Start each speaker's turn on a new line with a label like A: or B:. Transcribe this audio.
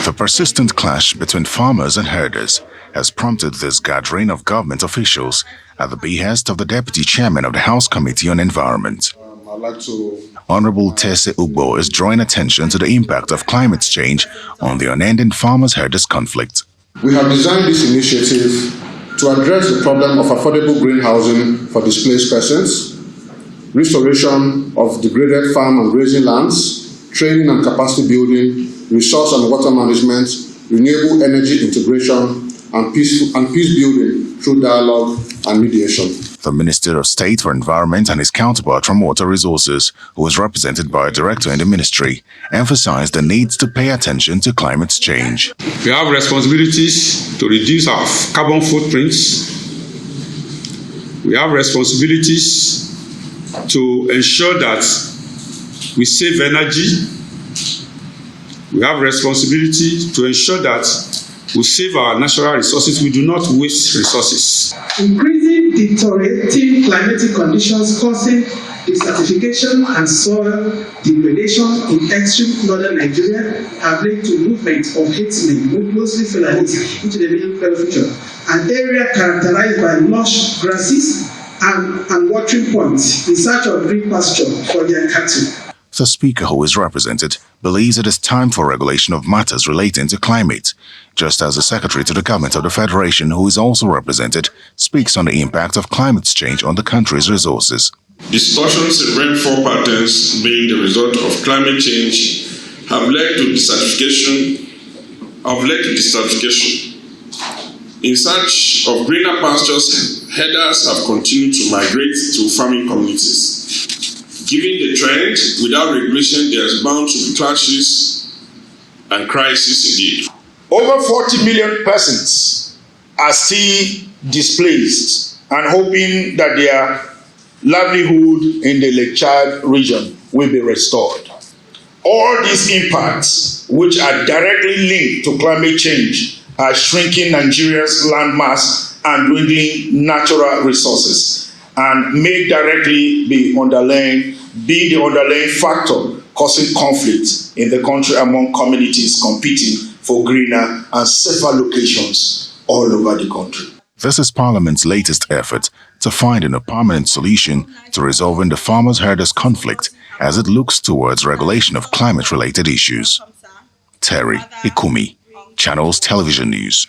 A: The persistent clash between farmers and herders has prompted this gathering of government officials at the behest of the Deputy Chairman of the House Committee on Environment. Honorable Tese Ugbo is drawing attention to the impact of climate change on the unending farmers-herders conflict.
B: We have designed this initiative to address the problem of affordable green housing for displaced persons, restoration of degraded farm and grazing lands, training and capacity building, resource and water management, renewable energy integration, and peace building through dialogue and mediation.
A: The Minister of State for Environment and his counterpart from Water Resources, who is represented by a director in the ministry, emphasized the need to pay attention to climate change.
C: We have responsibilities to reduce our carbon footprints. We have responsibilities to ensure that we save energy. We have responsibility to ensure that we save our natural resources. We do not waste resources.
D: Increasing deteriorating climatic conditions causing desertification and soil degradation in extreme northern Nigeria have led to movement of herdsmen, mostly Fulanis, into the middle region, an area characterized by lush grasses and watering points in search of green pasture for their cattle.
A: The Speaker, who is represented, believes it is time for regulation of matters relating to climate, just as the Secretary to the Government of the Federation, who is also represented, speaks on the impact of climate change on the country's resources.
E: Distortions in rainfall patterns being the result of climate change have led to desertification. In search of greener pastures, herders have continued to migrate to farming communities. Given the trend, without regulation, there is bound to be clashes and crises indeed.
F: Over 40 million persons are still displaced and hoping that their livelihood in the Lake Chad region will be restored. All these impacts, which are directly linked to climate change, are shrinking Nigeria's landmass and dwindling natural resources, and may directly be the underlying factor causing conflict in the country among communities competing for greener and safer locations all over the country.
A: This is Parliament's latest effort to finding a permanent solution to resolving the farmers-herders conflict as it looks towards regulation of climate-related issues. Terry Ikumi, Channels Television News.